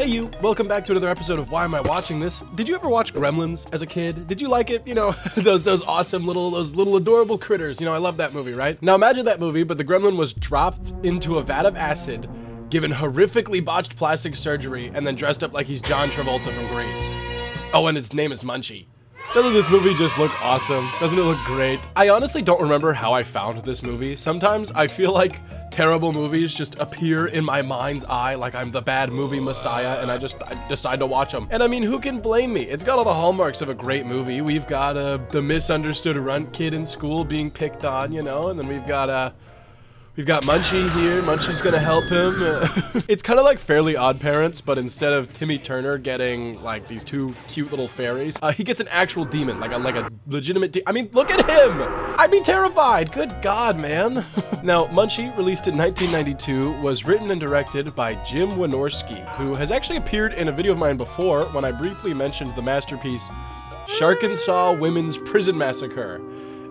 Hey you, welcome back to another episode of Why Am I Watching This? Did you ever watch Gremlins as a kid? Did you like it? You know, those awesome those little adorable critters. You know, I love that movie, right? Now imagine that movie, but the gremlin was dropped into a vat of acid, given horrifically botched plastic surgery, and then dressed up like he's John Travolta from Grease. Oh, and his name is Munchie. Doesn't this movie just look awesome? Doesn't it look great? I honestly don't remember how I found this movie. Sometimes I feel like terrible movies just appear in my mind's eye like I'm the bad movie messiah and I decide to watch them. And I mean, who can blame me? It's got all the hallmarks of a great movie. We've got the misunderstood runt kid in school being picked on, you know, and then we've got Munchie here. Munchie's gonna help him. It's kind of like Fairly Odd Parents, but instead of Timmy Turner getting like these two cute little fairies, he gets an actual demon, like a legitimate I mean, look at him! I'd be terrified! Good God, man. Now, Munchie, released in 1992, was written and directed by Jim Wynorski, who has actually appeared in a video of mine before when I briefly mentioned the masterpiece Sharkensaw Women's Prison Massacre,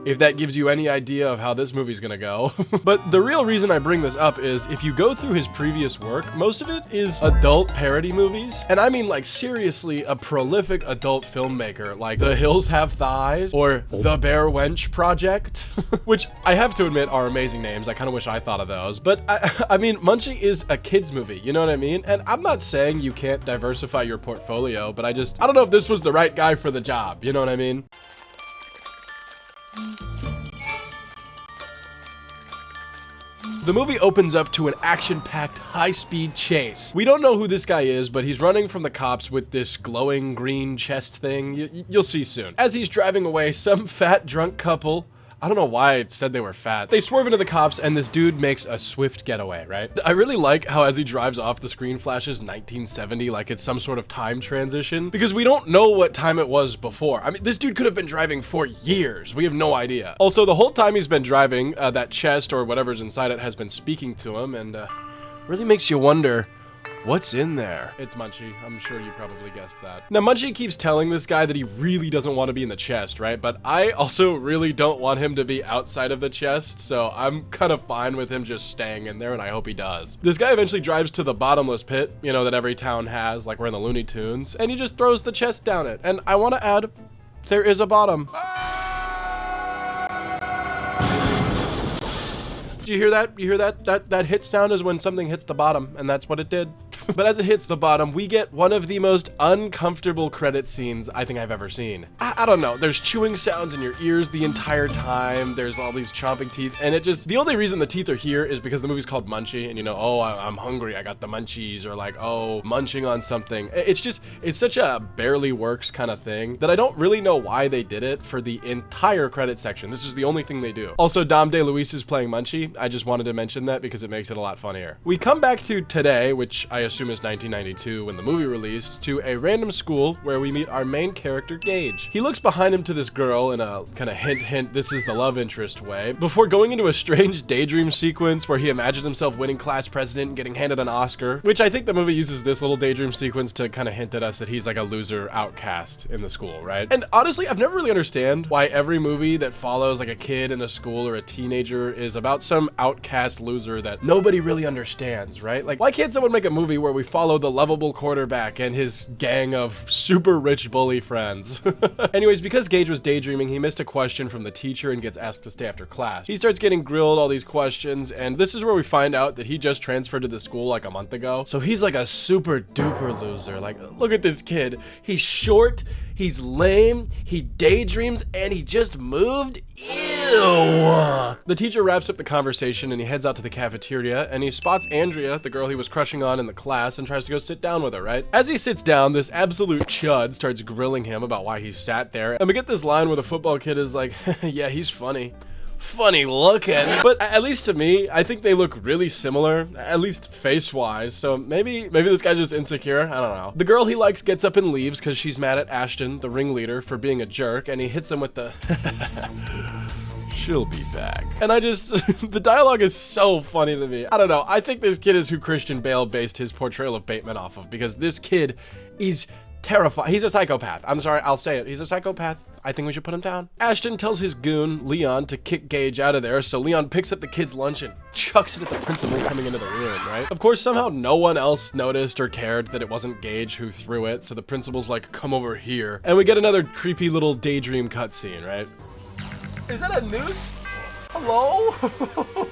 if that gives you any idea of how this movie's gonna go. But the real reason I bring this up is if you go through his previous work, most of it is adult parody movies. And I mean, like, seriously, a prolific adult filmmaker like The Hills Have Thighs or The Bear Wench Project, which I have to admit are amazing names. I kind of wish I thought of those. But I mean, Munchie is a kid's movie, you know what I mean? And I'm not saying you can't diversify your portfolio, but I don't know if this was the right guy for the job, you know what I mean? The movie opens up to an action-packed, high-speed chase. We don't know who this guy is, but he's running from the cops with this glowing green chest thing. You'll see soon. As he's driving away, some fat, drunk couple, I don't know why it said they were fat, they swerve into the cops and this dude makes a swift getaway, right? I really like how as he drives off, the screen flashes 1970 like it's some sort of time transition, because we don't know what time it was before. I mean, this dude could have been driving for years. We have no idea. Also, the whole time he's been driving, that chest or whatever's inside it has been speaking to him, and really makes you wonder, what's in there? It's Munchie. I'm sure you probably guessed that. Now, Munchie keeps telling this guy that he really doesn't want to be in the chest, right? But I also really don't want him to be outside of the chest, so I'm kind of fine with him just staying in there, and I hope he does. This guy eventually drives to the bottomless pit, you know, that every town has, like we're in the Looney Tunes, and he just throws the chest down it. And I want to add, there is a bottom. You hear that? You hear that? That hit sound is when something hits the bottom, and that's what it did. But as it hits the bottom, we get one of the most uncomfortable credit scenes I think I've ever seen. I don't know. There's chewing sounds in your ears the entire time. There's all these chomping teeth, and the only reason the teeth are here is because the movie's called Munchie, and you know, oh, I'm hungry, I got the munchies, or like, oh, munching on something. It's such a barely works kind of thing that I don't really know why they did it for the entire credit section. This is the only thing they do. Also, Dom DeLuise is playing Munchie. I just wanted to mention that because it makes it a lot funnier. We come back to today, which I assume is 1992 when the movie released, to a random school where we meet our main character, Gage. He looks behind him to this girl in a kind of hint, this is the love interest way, before going into a strange daydream sequence where he imagines himself winning class president and getting handed an Oscar, which I think the movie uses this little daydream sequence to kind of hint at us that he's like a loser outcast in the school, right? And honestly, I've never really understand why every movie that follows like a kid in the school or a teenager is about some outcast loser that nobody really understands, right? Like, why can't someone make a movie where we follow the lovable quarterback and his gang of super rich bully friends? Anyways, because Gage was daydreaming, he missed a question from the teacher and gets asked to stay after class. He starts getting grilled all these questions, and this is where we find out that he just transferred to the school like a month ago. So he's like a super duper loser. Like, look at this kid. He's short, he's lame, he daydreams, and he just moved? Ew! The teacher wraps up the conversation and he heads out to the cafeteria and he spots Andrea, the girl he was crushing on in the class, and tries to go sit down with her, right? As he sits down, this absolute chud starts grilling him about why he sat there, and we get this line where the football kid is like, yeah, he's funny. Funny looking. But at least to me, I think they look really similar, at least face-wise, so maybe this guy's just insecure, I don't know. The girl he likes gets up and leaves because she's mad at Ashton, the ringleader, for being a jerk, and he hits him with the she'll be back. And the dialogue is so funny to me. I don't know, I think this kid is who Christian Bale based his portrayal of Bateman off of, because this kid is terrifying. He's a psychopath. I'm sorry, I'll say it. He's a psychopath. I think we should put him down. Ashton tells his goon, Leon, to kick Gage out of there, so Leon picks up the kid's lunch and chucks it at the principal coming into the room, right? Of course, somehow no one else noticed or cared that it wasn't Gage who threw it, so the principal's like, come over here. And we get another creepy little daydream cutscene, right? Is that a noose? Hello?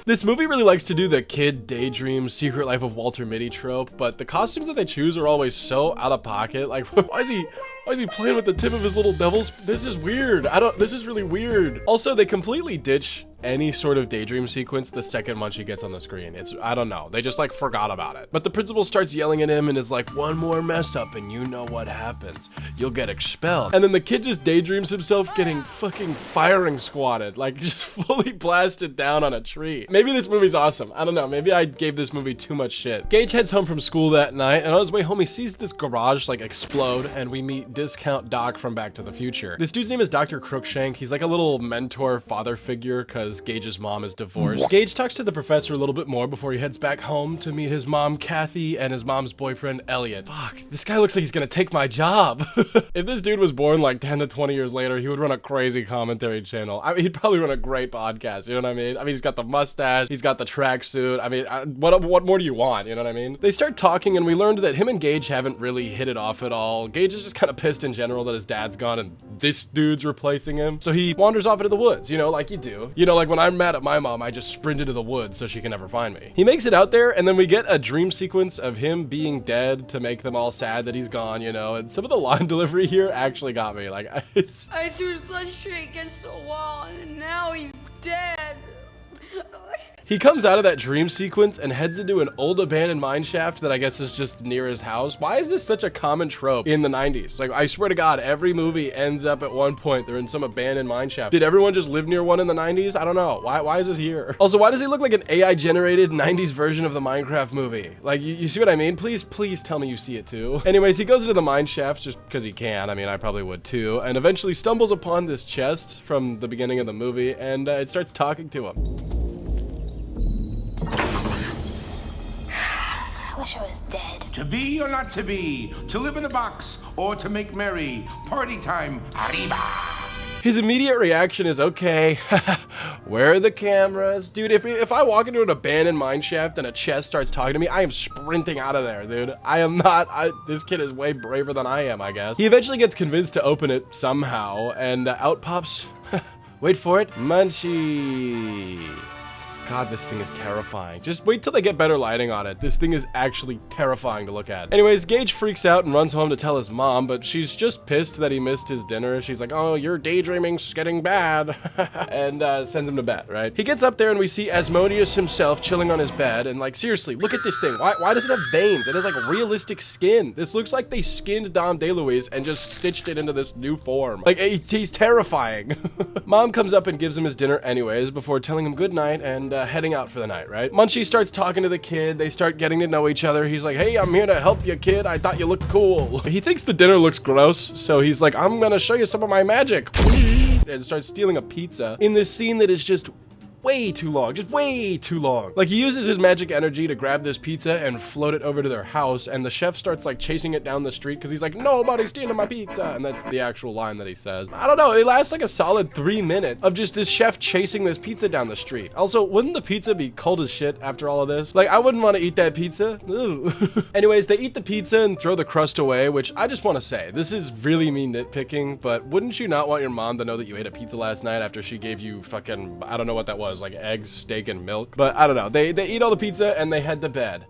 This movie really likes to do the kid daydream Secret Life of Walter Mitty trope, but the costumes that they choose are always so out of pocket. Like, why is he playing with the tip of his little devil's? This is weird. This is really weird. Also, they completely ditch any sort of daydream sequence the second Munchie gets on the screen. I don't know. They just like forgot about it. But the principal starts yelling at him and is like, one more mess up and you know what happens. You'll get expelled. And then the kid just daydreams himself getting fucking firing squatted, like just fully blasted down on a tree. Maybe this movie's awesome. I don't know. Maybe I gave this movie too much shit. Gage heads home from school that night, and on his way home, he sees this garage like explode, and we meet Discount Doc from Back to the Future. This dude's name is Dr. Crookshank. He's like a little mentor father figure because Gage's mom is divorced. Gage talks to the professor a little bit more before he heads back home to meet his mom, Kathy, and his mom's boyfriend, Elliot. Fuck, this guy looks like he's gonna take my job. If this dude was born like 10 to 20 years later, he would run a crazy commentary channel. I mean, he'd probably run a great podcast, you know what I mean? He's got the mustache, he's got the tracksuit. I mean, what more do you want, you know what I mean? They start talking, and we learned that him and Gage haven't really hit it off at all. Gage is just kind of pissed in general that his dad's gone and this dude's replacing him. So he wanders off into the woods, you know, like you do. You know, like when I'm mad at my mom, I just sprint into the woods so she can never find me. He makes it out there, and then we get a dream sequence of him being dead to make them all sad that he's gone, you know, and some of the line delivery here actually got me. Like, I threw such shit against the wall, and now he's dead. He comes out of that dream sequence and heads into an old abandoned mine shaft that I guess is just near his house. Why is this such a common trope in the 90s? Like, I swear to God, every movie ends up at one point they're in some abandoned mine shaft. Did everyone just live near one in the 90s? I don't know. Why is this here? Also, why does he look like an AI generated 90s version of the Minecraft movie? Like, you see what I mean? Please tell me you see it too. Anyways, he goes into the mine shaft just because he can. I mean, I probably would too. And eventually stumbles upon this chest from the beginning of the movie, and it starts talking to him. I wish I was dead. To be or not to be, to live in a box or to make merry, party time, arriba. His immediate reaction is, okay, where are the cameras? Dude, if I walk into an abandoned mine shaft and a chest starts talking to me, I am sprinting out of there, dude. This kid is way braver than I am, I guess. He eventually gets convinced to open it somehow, and out pops, wait for it, Munchie. God, this thing is terrifying. Just wait till they get better lighting on it. This thing is actually terrifying to look at. Anyways, Gage freaks out and runs home to tell his mom, but she's just pissed that he missed his dinner. She's like, oh, your daydreaming's getting bad, and sends him to bed, right? He gets up there and we see Asmodeus himself chilling on his bed, and like, seriously, look at this thing. Why does it have veins? It has like realistic skin. This looks like they skinned Dom DeLuise and just stitched it into this new form. Like, he's terrifying. Mom comes up and gives him his dinner anyways before telling him good night and heading out for the night, right? Munchie starts talking to the kid. They start getting to know each other. He's like, hey, I'm here to help you, kid. I thought you looked cool. He thinks the dinner looks gross, so he's like, I'm gonna show you some of my magic. And starts stealing a pizza in this scene that is just way too long, just way too long. Like, he uses his magic energy to grab this pizza and float it over to their house, and the chef starts like chasing it down the street because he's like, nobody's stealing my pizza, and that's the actual line that he says. I don't know, it lasts like a solid 3 minutes of just this chef chasing this pizza down the street. Also, wouldn't the pizza be cold as shit after all of this? Like, I wouldn't want to eat that pizza. Anyways, they eat the pizza and throw the crust away, which I just want to say, this is really me nitpicking, but wouldn't you not want your mom to know that you ate a pizza last night after she gave you fucking, I don't know what that was, like eggs, steak, and milk? But I don't know. They eat all the pizza and they head to bed.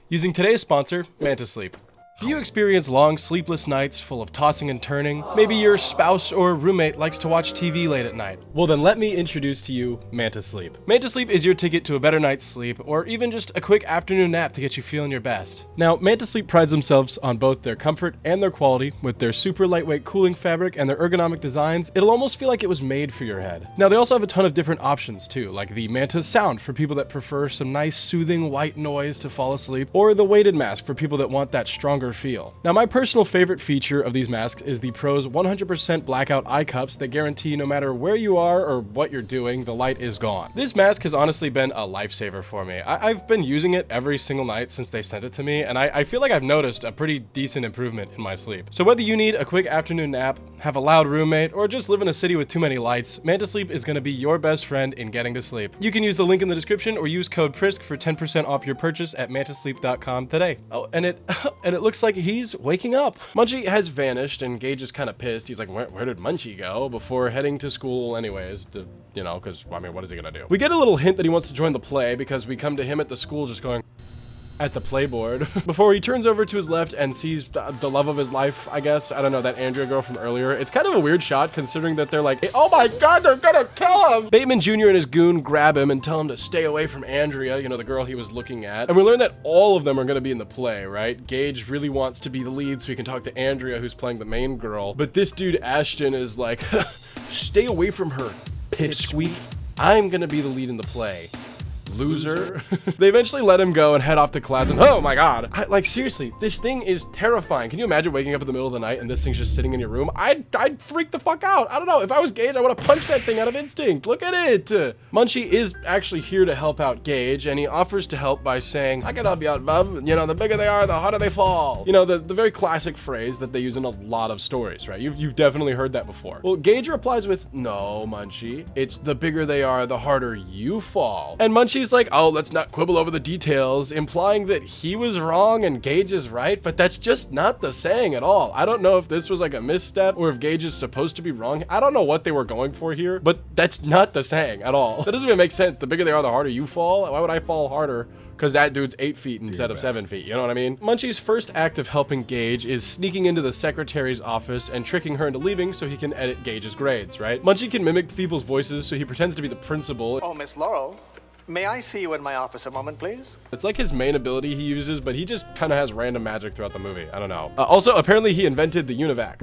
Using today's sponsor, Manta Sleep. Do you experience long, sleepless nights full of tossing and turning? Maybe your spouse or roommate likes to watch TV late at night. Well, then let me introduce to you Manta Sleep. Manta Sleep is your ticket to a better night's sleep, or even just a quick afternoon nap to get you feeling your best. Now, Manta Sleep prides themselves on both their comfort and their quality. With their super lightweight cooling fabric and their ergonomic designs, it'll almost feel like it was made for your head. Now, they also have a ton of different options too, like the Manta Sound for people that prefer some nice, soothing white noise to fall asleep, or the weighted mask for people that want that stronger ever feel. Now, my personal favorite feature of these masks is the Pro's 100% blackout eye cups that guarantee no matter where you are or what you're doing, the light is gone. This mask has honestly been a lifesaver for me. I've been using it every single night since they sent it to me, and I feel like I've noticed a pretty decent improvement in my sleep. So whether you need a quick afternoon nap, have a loud roommate, or just live in a city with too many lights, Manta Sleep is going to be your best friend in getting to sleep. You can use the link in the description or use code Prisk for 10% off your purchase at mantasleep.com today. Oh, and it looks like he's waking up. Munchie has vanished, and Gage is kind of pissed. He's like, where did Munchie go? Before heading to school anyways, you know, because, I mean, what is he gonna do? We get a little hint that he wants to join the play because we come to him at the school just going at the playboard before he turns over to his left and sees the love of his life, I guess. I don't know, that Andrea girl from earlier. It's kind of a weird shot considering that they're like, oh my god, they're gonna kill him. Bateman Jr. and his goon grab him and tell him to stay away from Andrea, you know, the girl he was looking at. And we learn that all of them are gonna be in the play, right? Gage really wants to be the lead so he can talk to Andrea, who's playing the main girl. But this dude, Ashton, is like, stay away from her, pipsqueak. I'm gonna be the lead in the play. Loser. They eventually let him go and head off to class, and oh my god, like seriously, this thing is terrifying. Can you imagine waking up in the middle of the night and this thing's just sitting in your room? I'd freak the fuck out. I don't know, if I was Gage, I would have punched that thing out of instinct. Look at it. Munchie is actually here to help out Gage, and he offers to help by saying, I can help you out, bub. You know, the bigger they are, the harder they fall. You know, the very classic phrase that they use in a lot of stories, right? You've definitely heard that before. Well, Gage replies with, no, Munchie, it's the bigger they are, the harder you fall. And Munchie's like, oh, let's not quibble over the details, implying that he was wrong and Gage is right, but that's just not the saying at all. I don't know if this was like a misstep or if Gage is supposed to be wrong. I don't know what they were going for here, but that's not the saying at all. That doesn't even make sense. The bigger they are, the harder you fall. Why would I fall harder? Because that dude's 8 feet instead of 7 feet, you know what I mean? Munchie's first act of helping Gage is sneaking into the secretary's office and tricking her into leaving so he can edit Gage's grades, right? Munchie can mimic people's voices, so he pretends to be the principal. Oh, Miss Laurel, may I see you in my office a moment, please? It's like his main ability he uses, but he just kind of has random magic throughout the movie. I don't know. Also, apparently he invented the univac.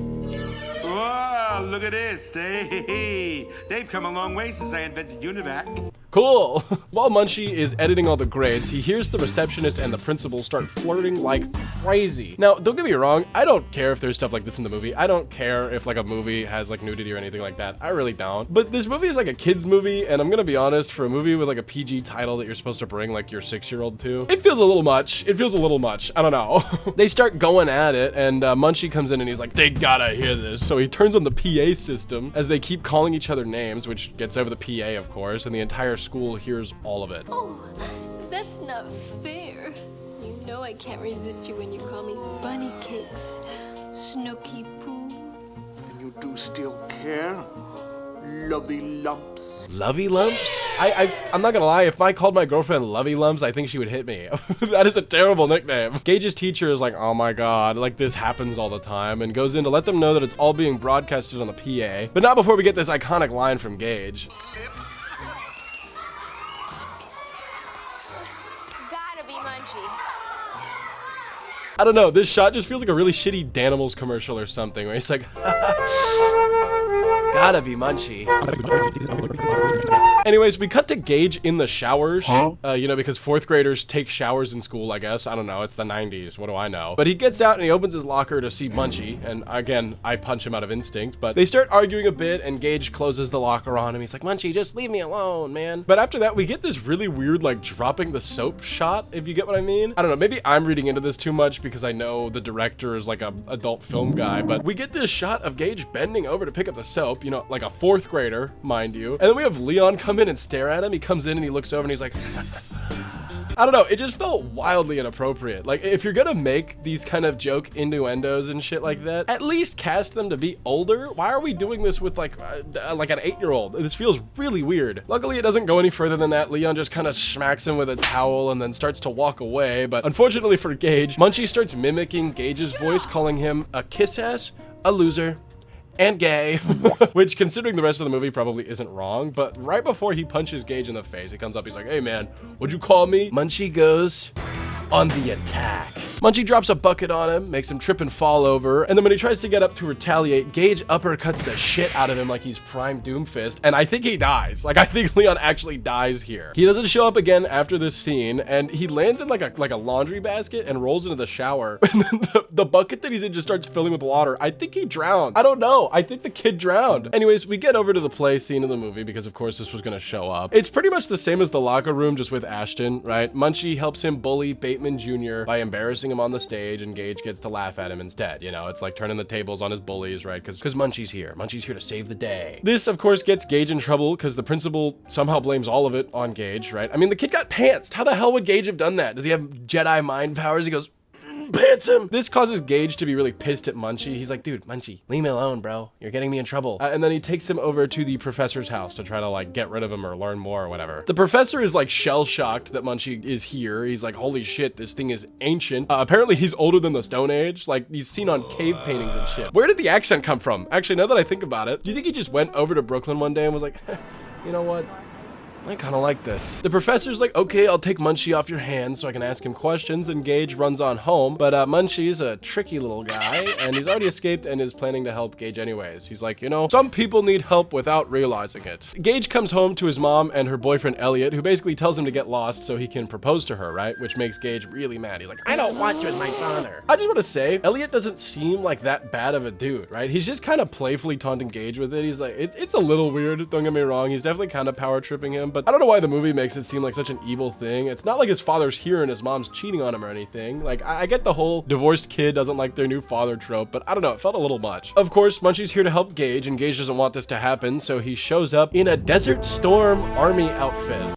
Whoa, look at this. They've come a long way since I invented univac. Cool. While Munchie is editing all the grades, he hears the receptionist and the principal start flirting like crazy. Now, don't get me wrong, I don't care if there's stuff like this in the movie. I don't care if like a movie has like nudity or anything like that. I really don't. But this movie is like a kid's movie, and I'm gonna be honest, for a movie with like a PG title that you're supposed to bring like your 6-year-old to, it feels a little much. It feels a little much. I don't know. They start going at it, and Munchie comes in and he's like, they gotta hear this. So he turns on the PA system as they keep calling each other names, which gets over the PA, of course, and the entire school hears all of it. Oh, that's not fair. You know I can't resist you when you call me bunny cakes, Snooky Poo. And you do still care? Lovey lumps. Lovey lumps? I'm not gonna lie, if I called my girlfriend Lovey lumps, I think she would hit me. That is a terrible nickname. Gage's teacher is like, oh my god, like this happens all the time, and goes in to let them know that it's all being broadcasted on the PA. But not before we get this iconic line from Gage. Gotta be Munchie. I don't know, this shot just feels like a really shitty Danimals commercial or something, where he's like, gotta be Munchie. Anyways, we cut to Gage in the showers, you know, because 4th graders take showers in school, I guess. I don't know, it's the 90s, what do I know? But he gets out and he opens his locker to see Munchie, and again, I punch him out of instinct, but they start arguing a bit, and Gage closes the locker on him. He's like, Munchie, just leave me alone, man. But after that, we get this really weird, like, dropping the soap shot, if you get what I mean. I don't know, maybe I'm reading into this too much because I know the director is like a adult film guy, but we get this shot of Gage bending over to pick up the soap, you know, like a 4th grader, mind you. And then we have Leon come in and stare at him. He comes in and he looks over and he's like, I don't know, it just felt wildly inappropriate. Like, if you're gonna make these kind of joke innuendos and shit like that, at least cast them to be older. Why are we doing this with like an 8-year-old? This feels really weird. Luckily, it doesn't go any further than that. Leon just kind of smacks him with a towel and then starts to walk away. But unfortunately for Gage, Munchie starts mimicking Gage's voice, calling him a kiss ass, a loser, and gay. Which, considering the rest of the movie, probably isn't wrong. But right before he punches Gage in the face, he comes up, he's like, hey man, what'd you call me? Munchie goes, on the attack. Munchie drops a bucket on him, makes him trip and fall over, and then when he tries to get up to retaliate, Gage uppercuts the shit out of him like he's prime Doomfist, and I think he dies. Like, I think Leon actually dies here. He doesn't show up again after this scene, and he lands in like a laundry basket and rolls into the shower. And then the bucket that he's in just starts filling with water. I think he drowned. I don't know. I think the kid drowned. Anyways, we get over to the play scene of the movie because of course this was gonna show up. It's pretty much the same as the locker room, just with Ashton, right? Munchie helps him bully Bateman Jr. by embarrassing him on the stage, and Gage gets to laugh at him instead. You know, it's like turning the tables on his bullies, right? Because Munchie's here. Munchie's here to save the day. This, of course, gets Gage in trouble because the principal somehow blames all of it on Gage, right? I mean, the kid got pantsed. How the hell would Gage have done that? Does he have Jedi mind powers? He goes, pants him. This causes Gage to be really pissed at Munchie. He's like, dude, Munchie, leave me alone, bro. You're getting me in trouble. And then he takes him over to the professor's house to try to like get rid of him or learn more or whatever. The professor is like shell-shocked that Munchie is here. He's like, holy shit, this thing is ancient. Apparently he's older than the Stone Age. Like, he's seen on cave paintings and shit. Where did the accent come from? Actually, now that I think about it, do you think he just went over to Brooklyn one day and was like, you know what? I kind of like this. The professor's like, okay, I'll take Munchie off your hands so I can ask him questions, and Gage runs on home. But Munchie's a tricky little guy, and he's already escaped and is planning to help Gage anyways. He's like, you know, some people need help without realizing it. Gage comes home to his mom and her boyfriend Elliot, who basically tells him to get lost so he can propose to her, right? Which makes Gage really mad. He's like, I don't want you as my father. I just want to say, Elliot doesn't seem like that bad of a dude, right? He's just kind of playfully taunting Gage with it. He's like, it's a little weird, don't get me wrong. He's definitely kind of power tripping him, but I don't know why the movie makes it seem like such an evil thing. It's not like his father's here and his mom's cheating on him or anything. Like, I get the whole divorced kid doesn't like their new father trope, but I don't know, it felt a little much. Of course, Munchie's here to help Gage, and Gage doesn't want this to happen, so he shows up in a Desert Storm army outfit.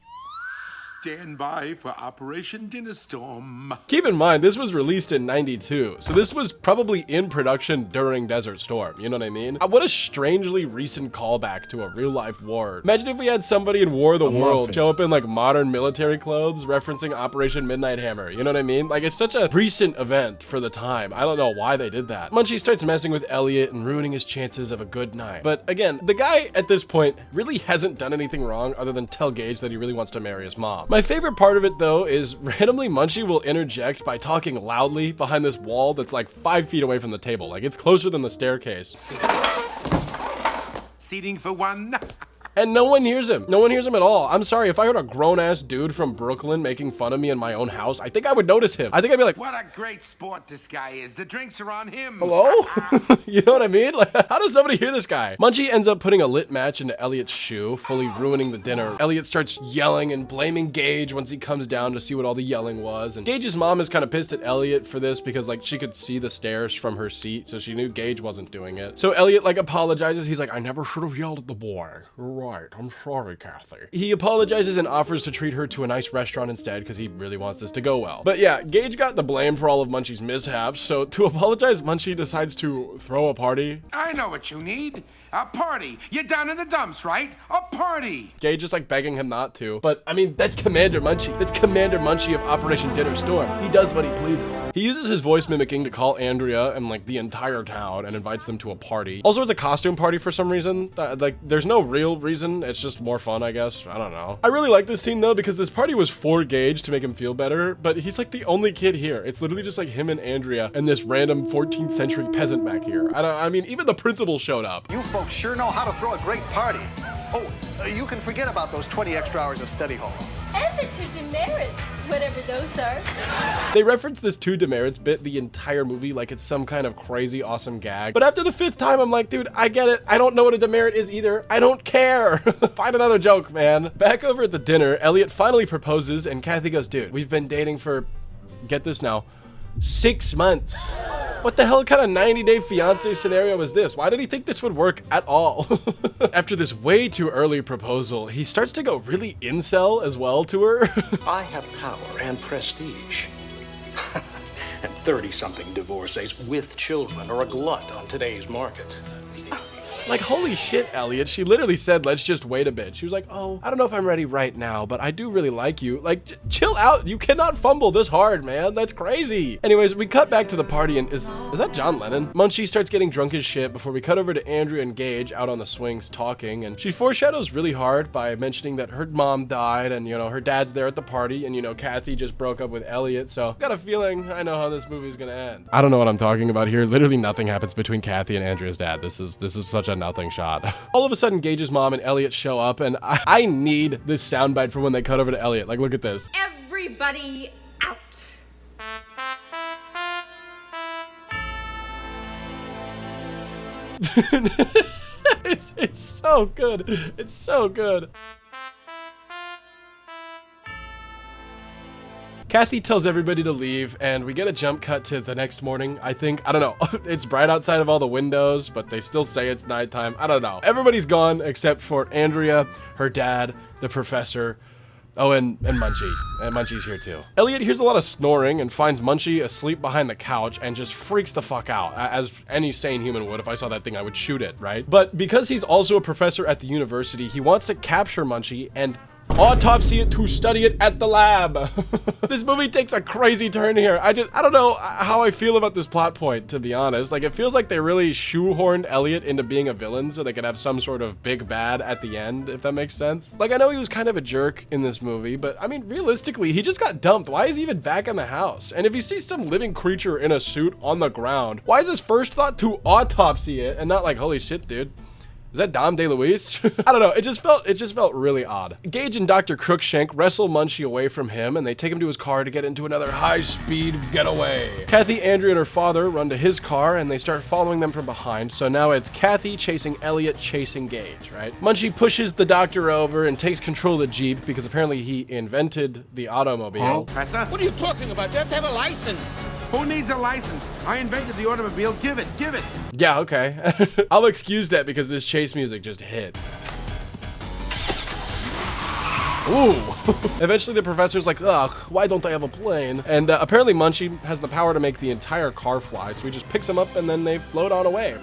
Stand by for Operation Dinner Storm. Keep in mind, this was released in '92, so this was probably in production during Desert Storm, you know what I mean? What a strangely recent callback to a real-life war. Imagine if we had somebody in War of the World show up in like modern military clothes referencing Operation Midnight Hammer, you know what I mean? Like, it's such a recent event for the time. I don't know why they did that. Munchie starts messing with Elliot and ruining his chances of a good night. But again, the guy at this point really hasn't done anything wrong other than tell Gage that he really wants to marry his mom. My favorite part of it, though, is randomly Munchie will interject by talking loudly behind this wall that's like 5 feet away from the table. Like, it's closer than the staircase. Seating for one. And no one hears him. No one hears him at all. I'm sorry, if I heard a grown-ass dude from Brooklyn making fun of me in my own house, I think I would notice him. I think I'd be like, What a great sport this guy is. The drinks are on him. hello? You know what I mean? Like, how does nobody hear this guy? Munchie ends up putting a lit match into Elliot's shoe, fully ruining the dinner. Elliot starts yelling and blaming Gage once he comes down to see what all the yelling was. And Gage's mom is kind of pissed at Elliot for this because like she could see the stairs from her seat, so she knew Gage wasn't doing it. So Elliot like apologizes. He's like, I never should have yelled at the boy. Right, I'm sorry, Kathy. He apologizes and offers to treat her to a nice restaurant instead because he really wants this to go well. But yeah, Gage got the blame for all of Munchie's mishaps, so to apologize, Munchie decides to throw a party. I know what you need. A party. You're down in the dumps, right? A party. Gage is like begging him not to. But I mean, that's Commander Munchie. That's Commander Munchie of Operation Dinner Storm. He does what he pleases. He uses his voice mimicking to call Andrea and like the entire town and invites them to a party. Also, it's a costume party for some reason. Like, there's no real reason. It's just more fun, I guess. I don't know. I really like this scene though because this party was for Gage to make him feel better, but he's like the only kid here. It's literally just like him and Andrea and this random 14th century peasant back here. I mean, even the principal showed up. You folks sure know how to throw a great party. Oh, you can forget about those 20 extra hours of study hall. And the 2 demerits, whatever those are. They reference this 2 demerits bit the entire movie like it's some kind of crazy awesome gag. But after the 5th time, I'm like, dude, I get it. I don't know what a demerit is either. I don't care. Find another joke, man. Back over at the dinner, Elliot finally proposes and Kathy goes, dude, we've been dating for, get this now, 6 months. What the hell kind of 90-day fiance scenario is this? Why did he think this would work at all? After this way too early proposal, he starts to go really incel as well to her. I have power and prestige. And 30-something divorcees with children are a glut on today's market. Like, holy shit, Elliot. She literally said, let's just wait a bit. She was like, oh, I don't know if I'm ready right now, but I do really like you. Like, chill out. You cannot fumble this hard, man. That's crazy. Anyways, we cut back to the party, and is that John Lennon? Munchie starts getting drunk as shit before we cut over to Andrea and Gage out on the swings talking, and she foreshadows really hard by mentioning that her mom died, and, you know, her dad's there at the party, and, you know, Kathy just broke up with Elliot, so got a feeling I know how this movie's gonna end. I don't know what I'm talking about here. Literally nothing happens between Kathy and Andrea's dad. This is such a nothing shot. All of a sudden, Gage's mom and Elliot show up, and I need this soundbite for when they cut over to Elliot. Like, look at this. Everybody out. It's so good. It's so good. Kathy tells everybody to leave, and we get a jump cut to the next morning, I think. I don't know. It's bright outside of all the windows, but they still say it's nighttime. I don't know. Everybody's gone except for Andrea, her dad, the professor, oh, and Munchie. And Munchie's here too. Elliot hears a lot of snoring and finds Munchie asleep behind the couch and just freaks the fuck out. As any sane human would. If I saw that thing, I would shoot it, right? But because he's also a professor at the university, he wants to capture Munchie and autopsy it to study it at the lab. This movie takes a crazy turn here. I don't know how I feel about this plot point, to be honest. Like, it feels like they really shoehorned Elliot into being a villain so they could have some sort of big bad at the end, if that makes sense. Like, I know he was kind of a jerk in this movie, but I mean, realistically, he just got dumped. Why is he even back in the house? And if he sees some living creature in a suit on the ground, why is his first thought to autopsy it and not like, holy shit, dude? Is that Dom DeLuise? I don't know. It just felt really odd. Gage and Dr. Crookshank wrestle Munchie away from him, and they take him to his car to get into another high-speed getaway. Kathy, Andrea, and her father run to his car, and they start following them from behind. So now it's Kathy chasing Elliot, chasing Gage, right? Munchie pushes the doctor over and takes control of the Jeep because apparently he invented the automobile. Oh, Professor? What are you talking about? You have to have a license. Who needs a license? I invented the automobile. Give it, give it. Yeah, okay. I'll excuse that because this chase music just hit. Ooh. Eventually the professor's like, ugh, why don't I have a plane? And apparently Munchie has the power to make the entire car fly, so he just picks him up and then they float on away.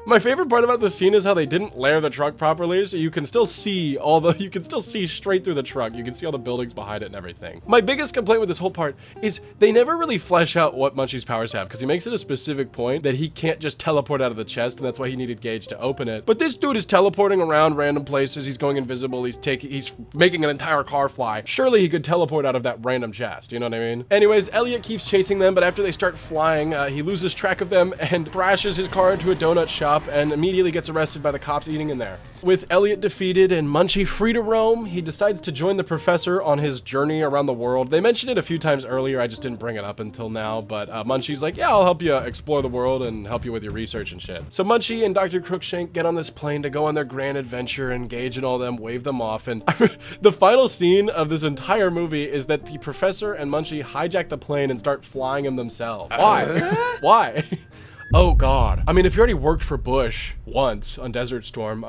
My favorite part about this scene is how they didn't layer the truck properly, so you can still see straight through the truck. You can see all the buildings behind it and everything. My biggest complaint with this whole part is they never really flesh out what Munchie's powers have, because he makes it a specific point that he can't just teleport out of the chest, and that's why he needed Gage to open it. But this dude is teleporting around random places. He's going invisible. He's making an entire car fly. Surely he could teleport out of that random chest. You know what I mean? Anyways, Elliot keeps chasing them, but after they start flying, he loses track of them and crashes his car into a donut shop and immediately gets arrested by the cops eating in there. With Elliot defeated and Munchie free to roam, he decides to join the professor on his journey around the world. They mentioned it a few times earlier, I just didn't bring it up until now, but Munchie's like, yeah, I'll help you explore the world and help you with your research and shit. So Munchie and Dr. Crookshank get on this plane to go on their grand adventure, and Gage and all them wave them off, and the final scene of this entire movie is that the professor and Munchie hijack the plane and start flying him themselves. Why? Why? Oh God. I mean, if you already worked for Bush once on Desert Storm,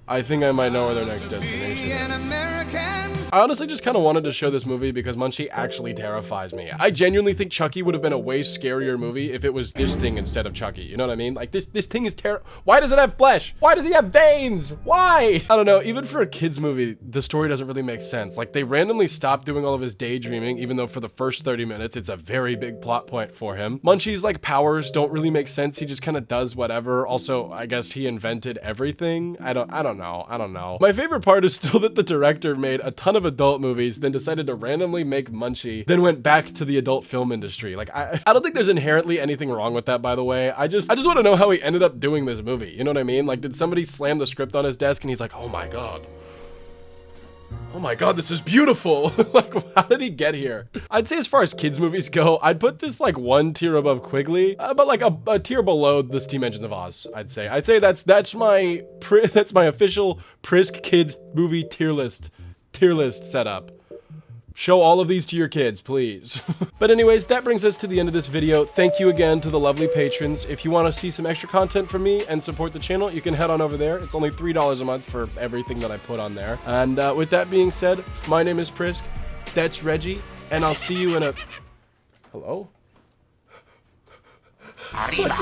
I think I might know where their next destination is. I honestly just kind of wanted to show this movie because Munchie actually terrifies me. I genuinely think Chucky would have been a way scarier movie if it was this thing instead of Chucky. You know what I mean? Like, this thing is Why does it have flesh? Why does he have veins? Why? I don't know. Even for a kid's movie, the story doesn't really make sense. Like, they randomly stopped doing all of his daydreaming, even though for the first 30 minutes, it's a very big plot point for him. Munchie's, like, powers don't really make sense. He just kind of does whatever. Also, I guess he invented everything. I don't know. My favorite part is still that the director made a ton of adult movies, then decided to randomly make Munchie, then went back to the adult film industry. Like, I don't think there's inherently anything wrong with that, by the way. I just want to know how he ended up doing this movie. You know what I mean? Like, did somebody slam the script on his desk and he's like, oh my God, this is beautiful. Like, how did he get here? I'd say as far as kids movies go, I'd put this like one tier above Quigley, but like a tier below the Steam Engines of Oz, I'd say. That's my official Prisk kids movie tier list setup. Show all of these to your kids, please. But anyways, that brings us to the end of this video. Thank you again to the lovely patrons. If you want to see some extra content from me and support the channel, you can head on over there. It's only $3 a month for everything that I put on there. And with that being said, my name is Prisk. That's Reggie. And I'll see you in a... Hello? Arriba.